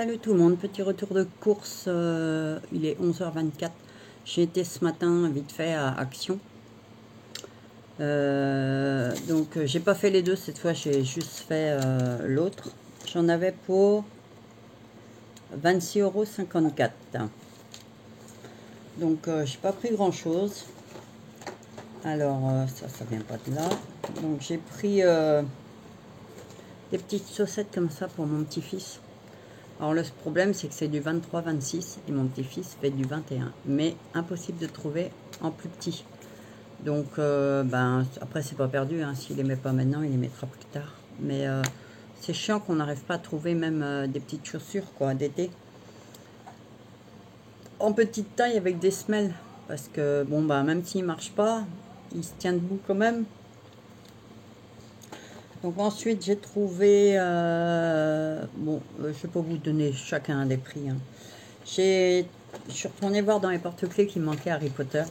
Salut tout le monde, petit retour de course, il est 11h24. J'ai été ce matin vite fait à Action. Donc j'ai pas fait les deux cette fois, j'ai juste fait l'autre. J'en avais pour 26,54 €. Donc j'ai pas pris grand chose. Alors ça vient pas de là. Donc j'ai pris des petites chaussettes comme ça pour mon petit-fils. Alors le problème c'est que c'est du 23-26 et mon petit-fils fait du 21. Mais impossible de trouver en plus petit. Donc après c'est pas perdu, hein. S'il les met pas maintenant, il les mettra plus tard. Mais c'est chiant qu'on n'arrive pas à trouver même des petites chaussures quoi d'été. En petite taille avec des semelles. Parce que bon même s'il marche pas, il se tient debout quand même. Donc ensuite j'ai trouvé, je vais pas vous donner chacun des prix, hein. Je suis retournée voir dans les porte-clés qu'il manquait Harry Potter.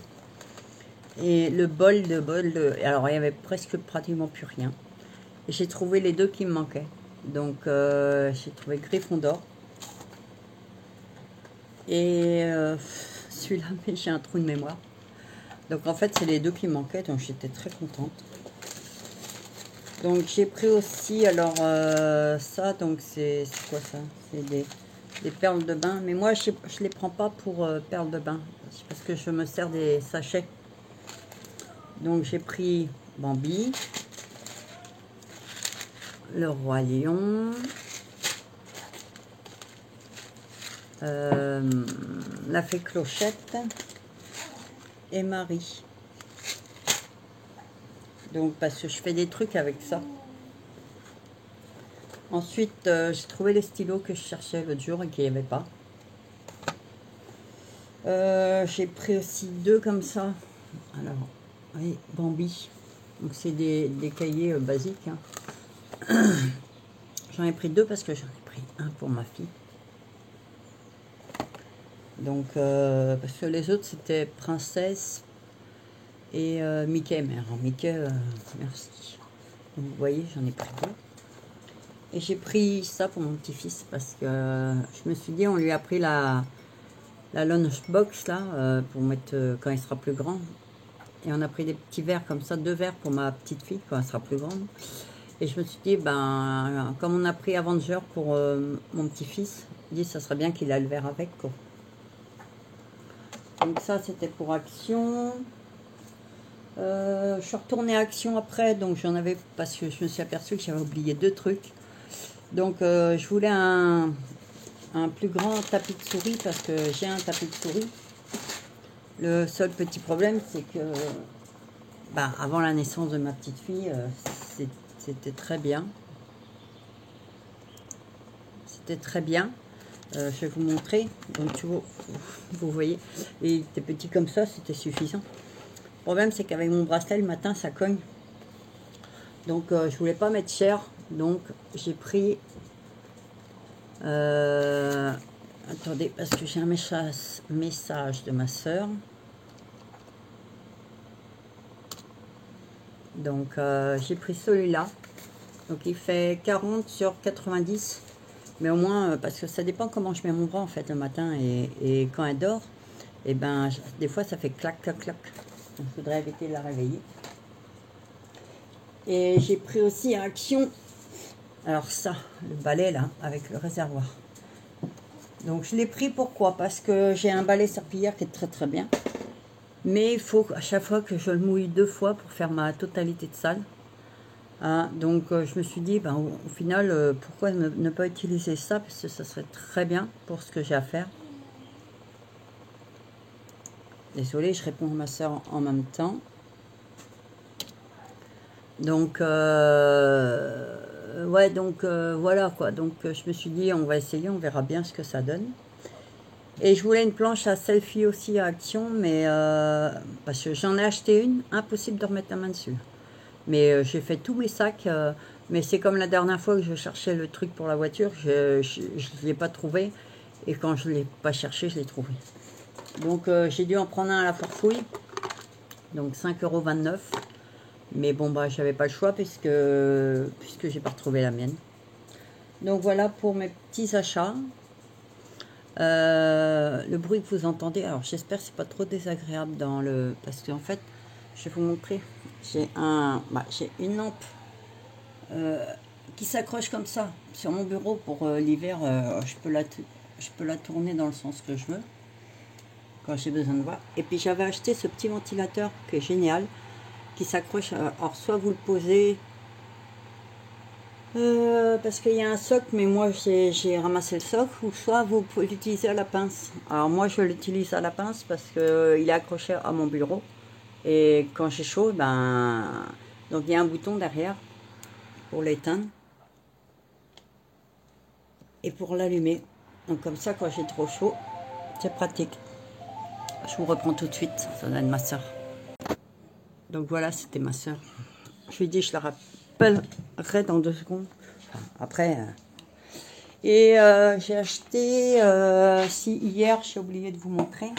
Et le bol alors il y avait presque pratiquement plus rien. Et j'ai trouvé les deux qui me manquaient. Donc j'ai trouvé Gryffondor. Et celui-là, mais j'ai un trou de mémoire. Donc en fait c'est les deux qui me manquaient, donc j'étais très contente. Donc j'ai pris aussi, alors ça, donc c'est quoi ça? C'est des perles de bain. Mais moi je les prends pas pour perles de bain. C'est parce que je me sers des sachets. Donc j'ai pris Bambi, le Roi Lion, la Fée Clochette et Marie. Donc parce que je fais des trucs avec ça. Ensuite j'ai trouvé les stylos que je cherchais l'autre jour et qu'il n'y avait pas. J'ai pris aussi deux comme ça. Alors oui, Bambi. Donc c'est des cahiers basiques, hein. J'en ai pris deux parce que j'en ai pris un pour ma fille. Donc parce que les autres c'était Princesse et Mickey. Mais alors Mickey, merci. Donc vous voyez, j'en ai pris deux. Et j'ai pris ça pour mon petit-fils parce que je me suis dit, on lui a pris la lunchbox là pour mettre quand il sera plus grand. Et on a pris des petits verres comme ça, 2 verres pour ma petite fille quand elle sera plus grande. Et je me suis dit, comme on a pris Avenger pour mon petit-fils, je dis ça serait bien qu'il a le verre avec quoi. Donc ça c'était pour Action. Je suis retournée à Action après, donc j'en avais parce que je me suis aperçue que j'avais oublié 2 trucs. Donc je voulais un plus grand tapis de souris parce que j'ai un tapis de souris. Le seul petit problème c'est que avant la naissance de ma petite fille, c'était très bien. C'était très bien. Je vais vous montrer. Donc vous voyez, et il était petit comme ça, c'était suffisant. Le problème c'est qu'avec mon bracelet le matin ça cogne. Donc je voulais pas mettre cher. Donc j'ai pris attendez parce que j'ai un message de ma soeur. Donc j'ai pris celui-là. Donc il fait 40 sur 90. Mais au moins parce que ça dépend comment je mets mon bras en fait le matin et quand elle dort, et des fois ça fait clac clac clac. Donc je voudrais éviter de la réveiller. Et j'ai pris aussi à Action. Alors ça, le balai là, avec le réservoir. Donc je l'ai pris pourquoi? Parce que j'ai un balai serpillière qui est très très bien. Mais il faut à chaque fois que je le mouille 2 fois pour faire ma totalité de salle. Hein, donc je me suis dit, au final, pourquoi ne pas utiliser ça? Parce que ça serait très bien pour ce que j'ai à faire. Désolée, je réponds à ma soeur en même temps. Donc ouais, donc voilà quoi. Donc je me suis dit, on va essayer, on verra bien ce que ça donne. Et je voulais une planche à selfie aussi à Action, mais parce que j'en ai acheté une, impossible de remettre la main dessus. Mais j'ai fait tous mes sacs, mais c'est comme la dernière fois que je cherchais le truc pour la voiture, je ne l'ai pas trouvé. Et quand je ne l'ai pas cherché, je l'ai trouvé. Donc j'ai dû en prendre un à la forfouille. Donc 5,29 €. Mais bon, j'avais pas le choix puisque j'ai pas retrouvé la mienne. Donc voilà pour mes petits achats. Le bruit que vous entendez, alors j'espère que c'est pas trop désagréable dans le... Parce qu'en fait, je vais vous montrer. J'ai une lampe qui s'accroche comme ça sur mon bureau pour l'hiver. Je peux la tourner dans le sens que je veux quand j'ai besoin de voir. Et puis j'avais acheté ce petit ventilateur qui est génial, qui s'accroche. Alors soit vous le posez parce qu'il y a un socle, mais moi j'ai ramassé le socle, ou soit vous pouvez l'utiliser à la pince. Alors moi je l'utilise à la pince parce que il est accroché à mon bureau, et quand j'ai chaud, ben donc il y a un bouton derrière pour l'éteindre et pour l'allumer. Donc comme ça, quand j'ai trop chaud, c'est pratique. Je vous reprends tout de suite, ça doit être ma soeur. Donc voilà, c'était ma soeur. Je lui dis, je la rappellerai dans 2 secondes. Enfin, après. Et j'ai acheté, si hier j'ai oublié de vous montrer,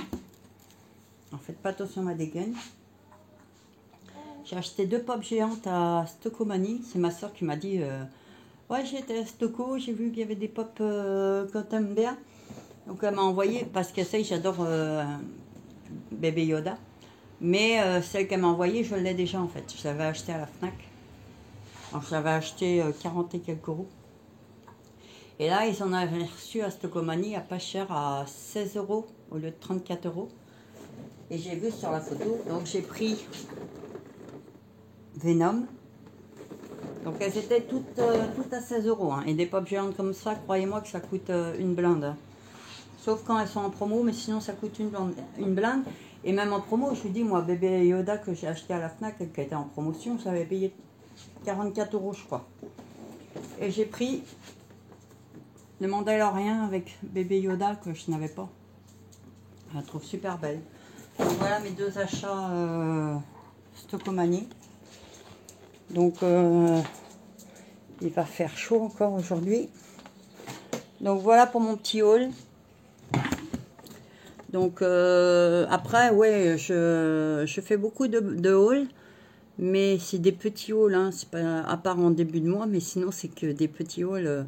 en fait pas attention à ma dégaine. J'ai acheté 2 pop géantes à Stocomanie. C'est ma soeur qui m'a dit, ouais, j'ai été à Stoco, j'ai vu qu'il y avait des pop que t'aimes bien. Donc elle m'a envoyé, parce qu'elle sait que j'adore bébé Yoda. Mais celle qu'elle m'a envoyée, je l'ai déjà en fait. Je l'avais acheté à la Fnac. Alors je l'avais acheté 40 et quelques euros. Et là, ils en avaient reçu à Stocomanie à pas cher, à 16 euros au lieu de 34 euros. Et j'ai vu sur la photo, donc j'ai pris Venom. Donc elles étaient toutes à 16 euros. Hein. Et des pop géantes comme ça, croyez-moi que ça coûte une blinde. Sauf quand elles sont en promo, mais sinon ça coûte une blinde. Et même en promo, je vous dis, moi, bébé Yoda que j'ai acheté à la Fnac, qui était en promotion, ça avait payé 44 euros, je crois. Et j'ai pris le Mandalorian avec bébé Yoda que je n'avais pas. Je la trouve super belle. Donc voilà mes 2 achats Stocomanie. Donc il va faire chaud encore aujourd'hui. Donc voilà pour mon petit haul. Donc après, ouais, je fais beaucoup de hauls, mais c'est des petits hauls, hein, c'est pas à part en début de mois, mais sinon c'est que des petits hauls.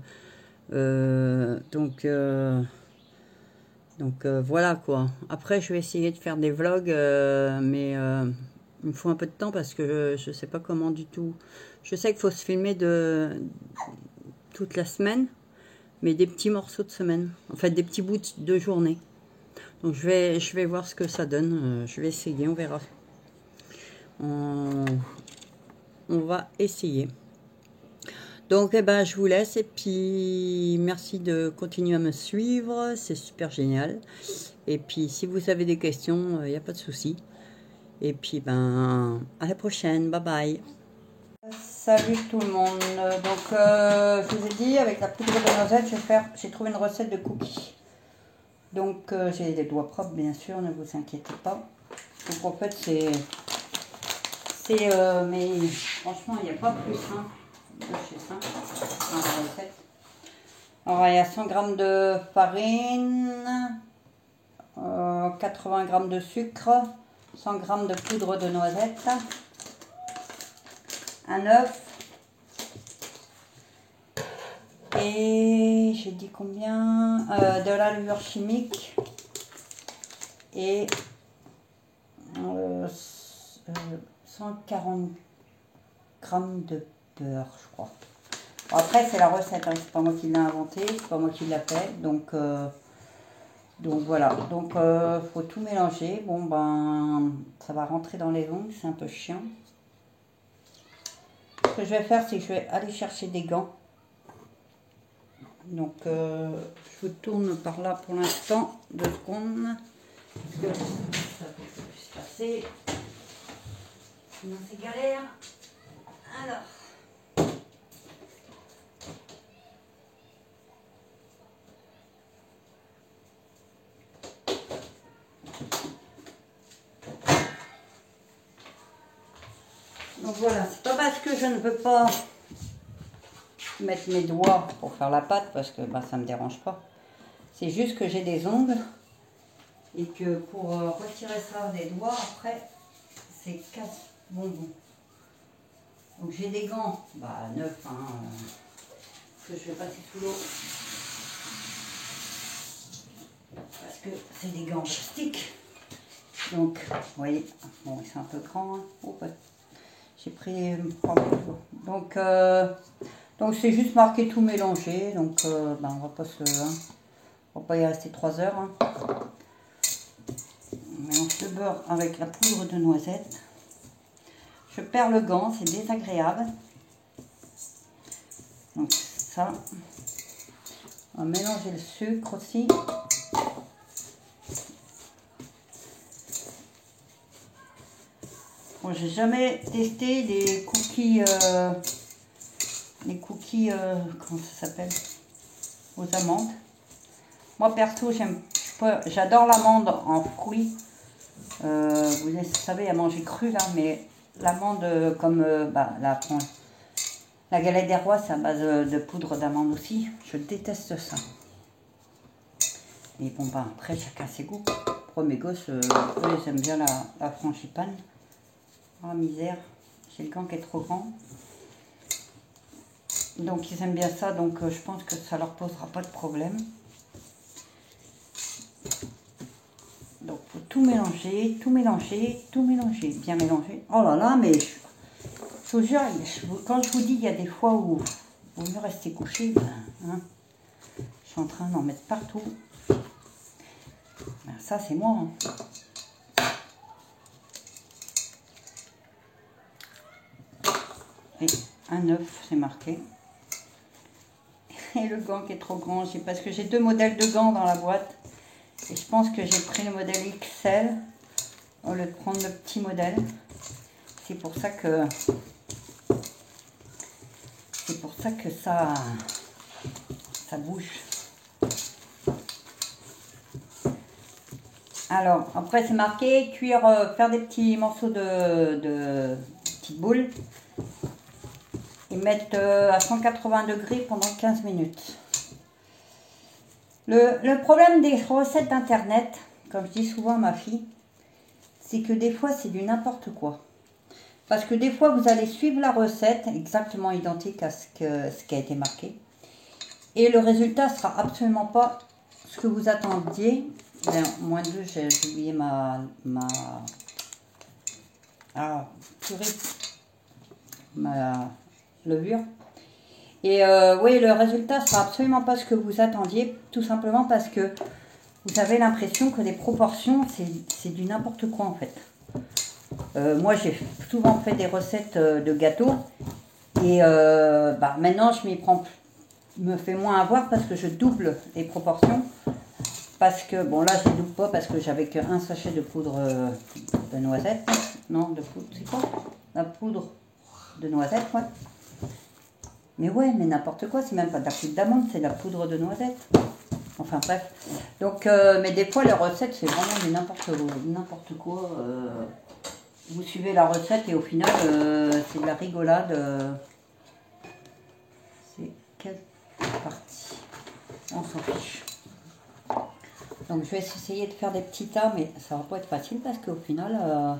Donc voilà quoi. Après, je vais essayer de faire des vlogs, mais il me faut un peu de temps parce que je sais pas comment du tout. Je sais qu'il faut se filmer toute la semaine, mais des petits morceaux de semaine, en fait des petits bouts de journée. Donc je vais voir ce que ça donne. Je vais essayer, on verra. On va essayer. Donc eh ben, je vous laisse et puis merci de continuer à me suivre. C'est super génial. Et puis si vous avez des questions, il n'y a pas de souci. Et puis ben à la prochaine. Bye bye. Salut tout le monde. Donc je vous ai dit, avec la poudre de noisette, j'ai trouvé une recette de cookies. Donc j'ai les doigts propres bien sûr, ne vous inquiétez pas. Donc en fait mais franchement il n'y a pas plus simple de chez ça dans la recette. Alors il y a 100 g de farine, 80 g de sucre, 100 g de poudre de noisette, un œuf et j'ai dit combien, de la levure chimique et 140 g de beurre, je crois. Bon, après c'est la recette, hein, c'est pas moi qui l'ai inventé, c'est pas moi qui l'a fait, donc voilà. Donc faut tout mélanger. Bon ben ça va rentrer dans les ongles, c'est un peu chiant. Ce que je vais faire, c'est que je vais aller chercher des gants. Donc je vous tourne par là pour l'instant, 2 secondes, parce que ça peut plus se passer. Sinon c'est galère. Alors. Donc voilà, c'est pas parce que je ne peux pas mettre mes doigts pour faire la pâte, parce que bah, ça me dérange pas. C'est juste que j'ai des ongles et que pour retirer ça des doigts, après, c'est casse bonbon. Donc j'ai des gants, bah neufs, hein, que je vais passer sous l'eau. que c'est des gants en plastique. Donc, vous voyez, bon, c'est un peu grand. Hein. Oh, ouais. J'ai pris... donc c'est juste marqué tout mélangé. Donc, ben, on va pas on va pas y rester 3 heures. Hein. On mélange le beurre avec la poudre de noisette. Je perds le gant, c'est désagréable. Donc ça, on va mélanger le sucre aussi. Bon, j'ai jamais testé les cookies, comment ça s'appelle, aux amandes. Moi perso, j'adore l'amande en fruits. Vous savez, à manger cru là, mais l'amande comme la galette des rois, c'est à base de poudre d'amande aussi. Je déteste ça. Et bon, bah, après, chacun ses goûts. Pour mes gosses, eux, ils aiment bien la frangipane. Oh, misère. J'ai le gant qui est trop grand. Donc, ils aiment bien ça. Donc, je pense que ça leur posera pas de problème. Donc, il faut tout mélanger, tout mélanger, tout mélanger. Bien mélanger. Oh là là, mais je vous jure, quand je vous dis, il y a des fois où il vaut mieux rester couché. Ben, hein, je suis en train d'en mettre partout. Ben, ça, c'est moi. Hein. Et un œuf, c'est marqué. Et le gant qui est trop grand, parce que j'ai 2 modèles de gants dans la boîte. Et je pense que j'ai pris le modèle XL au lieu de prendre le petit modèle. C'est pour ça que ça bouge. Alors, après c'est marqué cuire, faire des petits morceaux de petites boules et mettre à 180 degrés pendant 15 minutes. Le problème des recettes d'internet, comme je dis souvent à ma fille, c'est que des fois c'est du n'importe quoi. Parce que des fois vous allez suivre la recette exactement identique à ce qui a été marqué. Et le résultat sera absolument pas ce que vous attendiez. Bien, moins de 2, j'ai oublié ma levure. Et oui, le résultat sera absolument pas ce que vous attendiez, tout simplement parce que vous avez l'impression que les proportions, c'est du n'importe quoi en fait. Moi, j'ai souvent fait des recettes de gâteaux et maintenant, je me fais moins avoir parce que je double les proportions. Parce que, bon là, je ne double pas parce que j'avais qu'un sachet de poudre de noisette. Non, de poudre, c'est quoi? La poudre de noisette, ouais. Mais ouais, mais n'importe quoi, c'est même pas de la poudre d'amande, c'est de la poudre de noisette. Enfin bref. Donc, mais des fois, les recettes, c'est vraiment du n'importe quoi. Vous suivez la recette et au final, c'est de la rigolade. C'est quelle partie? On s'en fiche. Donc, je vais essayer de faire des petits tas, mais ça va pas être facile parce qu'au final,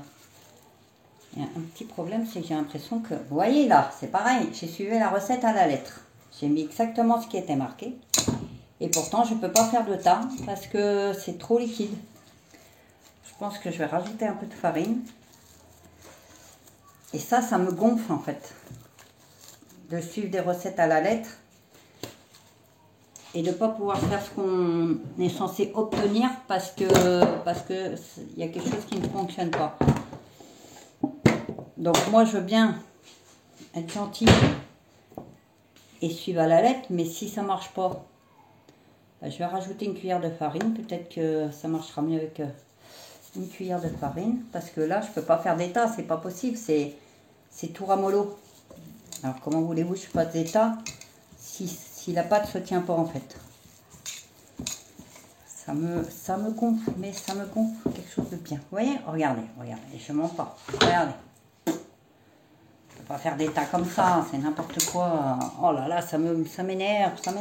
il y a un petit problème, c'est que j'ai l'impression que... Vous voyez là, c'est pareil, j'ai suivi la recette à la lettre. J'ai mis exactement ce qui était marqué. Et pourtant, je ne peux pas faire de tas parce que c'est trop liquide. Je pense que je vais rajouter un peu de farine. Et ça me gonfle en fait. De suivre des recettes à la lettre. Et de ne pas pouvoir faire ce qu'on est censé obtenir parce que y a quelque chose qui ne fonctionne pas. Donc moi, je veux bien être gentille et suivre à la lettre, mais si ça ne marche pas, je vais rajouter une cuillère de farine. Peut-être que ça marchera mieux avec une cuillère de farine, parce que là, je ne peux pas faire des tas, c'est pas possible, c'est tout ramollo. Alors comment voulez-vous que je fasse des tas si la pâte ne se tient pas en fait? Ça me gonfle, mais ça me gonfle quelque chose de bien. Vous voyez? Regardez, je ne mens pas. Regardez. Pas faire des tas comme ça, c'est n'importe quoi. Oh là là, ça m'énerve. Ça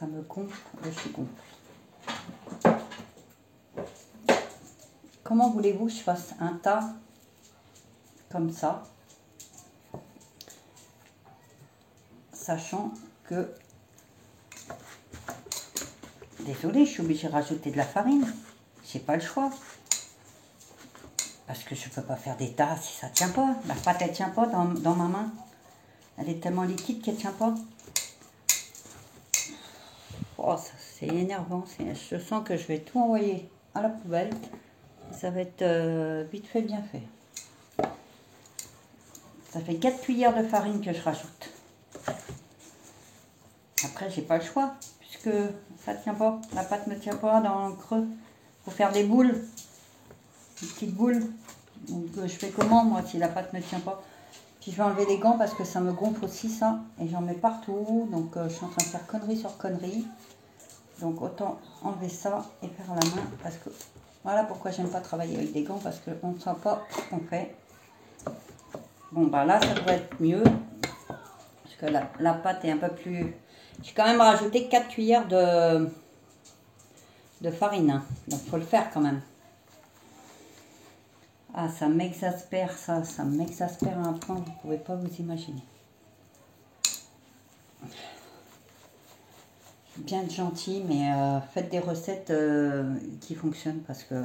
me gonfle, je suis gonfle. Comment voulez-vous que je fasse un tas comme ça sachant que... Désolée, je suis obligée de rajouter de la farine. J'ai pas le choix. Parce que je peux pas faire des tas si ça tient pas. La pâte, elle tient pas dans ma main. Elle est tellement liquide qu'elle tient pas. Oh, c'est énervant. Je sens que je vais tout envoyer à la poubelle. Ça va être vite fait, bien fait. Ça fait 4 cuillères de farine que je rajoute. Après, j'ai pas le choix, puisque ça tient pas. La pâte ne tient pas dans le creux. Il faut faire des boules. Des petites boules. Donc, je fais comment, moi, si la pâte ne tient pas? Puis je vais enlever les gants parce que ça me gonfle aussi, ça. Et j'en mets partout. Donc, je suis en train de faire connerie sur connerie. Donc, autant enlever ça et faire à la main. Parce que, voilà pourquoi j'aime pas travailler avec des gants. Parce qu'on ne sent pas ce qu'on fait. Bon, bah là, ça devrait être mieux. Parce que la pâte est un peu plus... J'ai quand même rajouté 4 cuillères de farine. Hein. Donc, il faut le faire quand même. Ah, ça m'exaspère, ça. Ça m'exaspère à un point, vous ne pouvez pas vous imaginer. Bien gentil, mais faites des recettes qui fonctionnent. Parce que,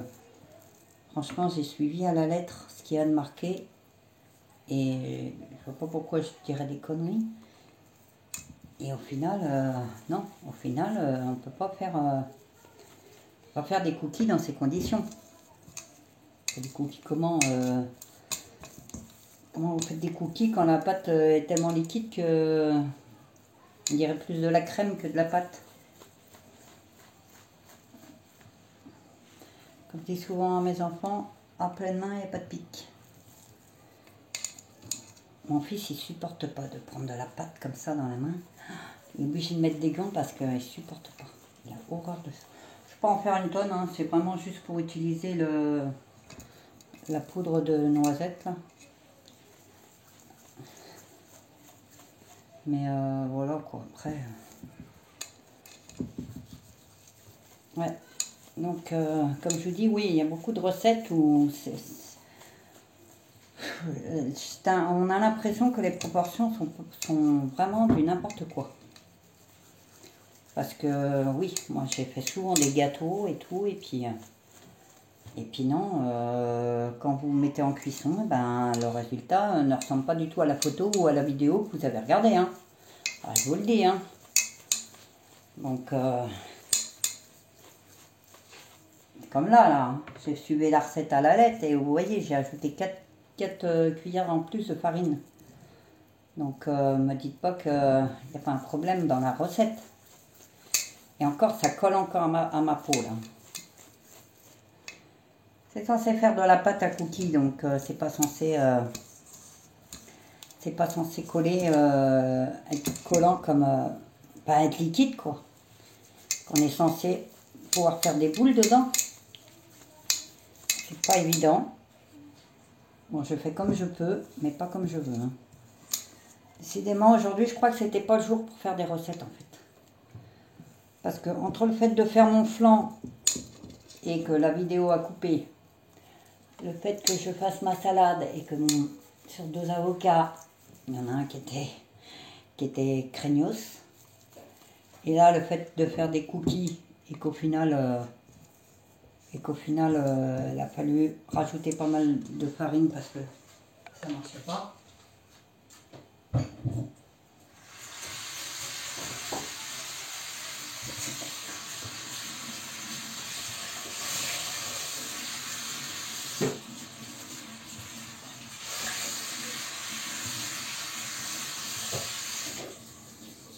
franchement, j'ai suivi à la lettre ce qu'il y a de marqué. Et je ne vois pas pourquoi je dirais des conneries. Et au final, non. Au final, on ne peut pas faire des cookies dans ces conditions. Des cookies comment vous faites des cookies quand la pâte est tellement liquide que on dirait plus de la crème que de la pâte. Comme je dis souvent à mes enfants, à pleine main, il n'y a pas de pic. Mon fils, il supporte pas de prendre de la pâte comme ça dans la main. Il est obligé de mettre des gants parce qu'il supporte pas. Il a horreur de ça. Je ne vais pas en faire une tonne, hein. C'est vraiment juste pour utiliser la poudre de noisette. Là. Mais voilà quoi, après... Ouais, donc comme je vous dis, oui, il y a beaucoup de recettes où on a l'impression que les proportions sont vraiment du n'importe quoi. Parce que oui, moi j'ai fait souvent des gâteaux et tout, et puis non, quand vous mettez en cuisson, ben, le résultat ne ressemble pas du tout à la photo ou à la vidéo que vous avez regardée. Hein. Alors, je vous le dis. Hein. Donc, comme là, hein. J'ai suivi la recette à la lettre et vous voyez, j'ai ajouté 4 cuillères en plus de farine. Donc, me dites pas qu'il n'y a pas un problème dans la recette. Et encore, ça colle encore à ma peau, là. C'est censé faire de la pâte à cookies, donc c'est pas censé coller, être collant comme, pas être liquide, quoi. On est censé pouvoir faire des boules dedans. C'est pas évident. Bon, je fais comme je peux, mais pas comme je veux. Hein. Décidément, aujourd'hui, je crois que c'était pas le jour pour faire des recettes, en fait. Parce que entre le fait de faire mon flan et que la vidéo a coupé, le fait que je fasse ma salade et que sur 2 avocats, il y en a un qui était craignos. Et là, le fait de faire des cookies et qu'au final, il a fallu rajouter pas mal de farine parce que ça ne marchait pas.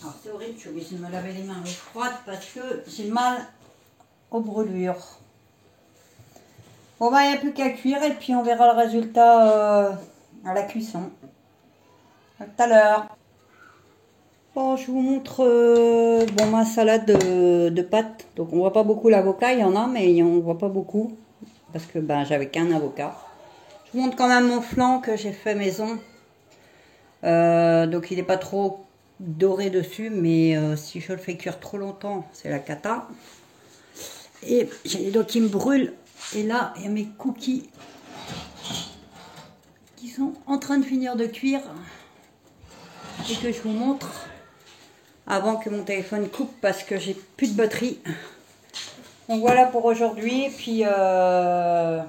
Alors c'est horrible, je suis obligée de me laver les mains à l'eau froide parce que j'ai mal aux brûlures. Bon bah il n'y a plus qu'à cuire et puis on verra le résultat à la cuisson. À tout à l'heure. Bon, je vous montre ma salade de pâtes. Donc on voit pas beaucoup l'avocat, il y en a, mais on voit pas beaucoup. Parce que j'avais qu'un avocat. Je vous montre quand même mon flan que j'ai fait maison. Donc il n'est pas trop doré dessus, mais si je le fais cuire trop longtemps, c'est la cata. Et j'ai les doigts qui me brûlent. Et là, il y a mes cookies qui sont en train de finir de cuire et que je vous montre. avant que mon téléphone coupe parce que j'ai plus de batterie. Donc voilà pour aujourd'hui. Puis, ben,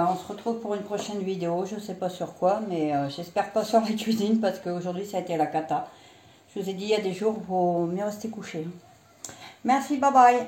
on se retrouve pour une prochaine vidéo. Je sais pas sur quoi, mais j'espère pas sur la cuisine parce qu'aujourd'hui ça a été la cata. Je vous ai dit, il y a des jours, il vaut mieux rester couché. Merci, bye bye.